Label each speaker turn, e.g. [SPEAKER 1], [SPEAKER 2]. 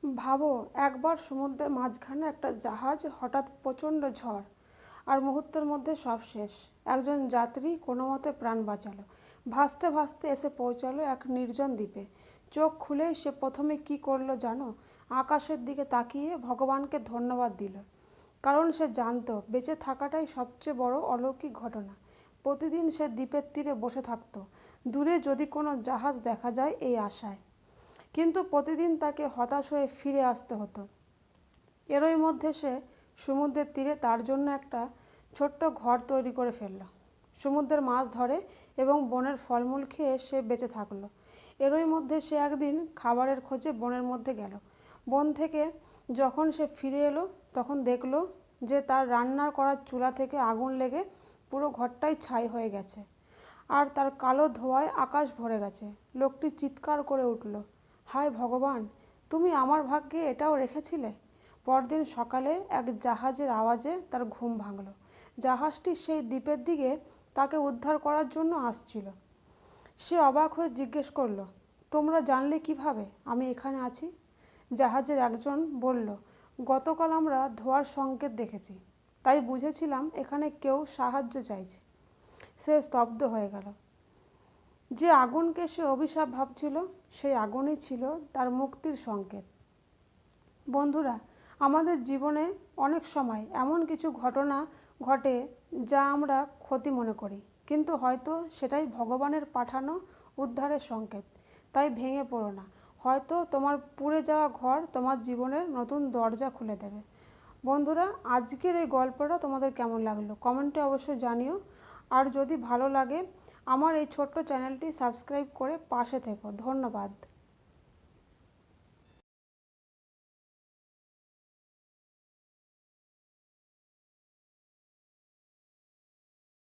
[SPEAKER 1] ভাবো, একবার সমুদ্রের মাঝখানে একটা জাহাজ, হঠাৎ প্রচণ্ড ঝড়, আর মুহূর্তের মধ্যে সব শেষ। একজন যাত্রী কোনো মতে প্রাণ বাঁচালো, ভাসতে ভাসতে এসে পৌঁছালো এক নির্জন দ্বীপে। চোখ খুলেই সে প্রথমে কি করলো জানো? আকাশের দিকে তাকিয়ে ভগবানকে ধন্যবাদ দিল। কারণ সে জানতো বেঁচে থাকাটাই সবচেয়ে বড় অলৌকিক ঘটনা। প্রতিদিন সে দ্বীপের তীরে বসে থাকতো, দূরে যদি কোনো জাহাজ দেখা যায় এই আশায়। কিন্তু প্রতিদিন তাকে হতাশ হয়ে ফিরে আসতে হতো। এরই মধ্যে সে সমুদ্রের তীরে তার জন্য একটা ছোট্ট ঘর তৈরি করে ফেলল। সমুদ্রের মাছ ধরে এবং বনের ফলমূল খেয়ে সে বেঁচে থাকলো। এরই মধ্যে সে একদিন খাবারের খোঁজে বনের মধ্যে গেল। বন থেকে যখন সে ফিরে এলো, তখন দেখলো যে তার রান্নার করার চুলা থেকে আগুন লেগে পুরো ঘরটাই ছাই হয়ে গেছে, আর তার কালো ধোঁয়ায় আকাশ ভরে গেছে। লোকটি চিৎকার করে উঠল, হায় ভগবান, তুমি আমার ভাগ্যে এটাও রেখেছিলে। পরদিন সকালে এক জাহাজের আওয়াজে তার ঘুম ভাঙল। জাহাজটি সেই দ্বীপের দিকে তাকে উদ্ধার করার জন্য আসছিল। সে অবাক হয়ে জিজ্ঞেস করলো, তোমরা জানলে কিভাবে আমি এখানে আছি? জাহাজের একজন বলল, গতকাল আমরা ধোঁয়ার সংকেত দেখেছি, তাই বুঝেছিলাম এখানে কেউ সাহায্য চাইছে। সে স্তব্ধ হয়ে গেল। যে আগুনকে সে অভিশাপ ভাবছিল, সেই আগুনই ছিল তার মুক্তির সংকেত। বন্ধুরা, আমাদের জীবনে অনেক সময় এমন কিছু ঘটনা ঘটে যা আমরা ক্ষতি মনে করি, কিন্তু হয়তো সেটাই ভগবানের পাঠানো উদ্ধারের সংকেত। তাই ভেঙে পড়ো না, হয়তো তোমার পুড়ে যাওয়া ঘর তোমার জীবনের নতুন দরজা খুলে দেবে। বন্ধুরা, আজকের এই গল্পটা তোমাদের কেমন লাগলো কমেন্টে অবশ্যই জানিও। আর যদি ভালো লাগে আমার এই ছোট্ট চ্যানেলটি সাবস্ক্রাইব করে পাশে থেকো। ধন্যবাদ।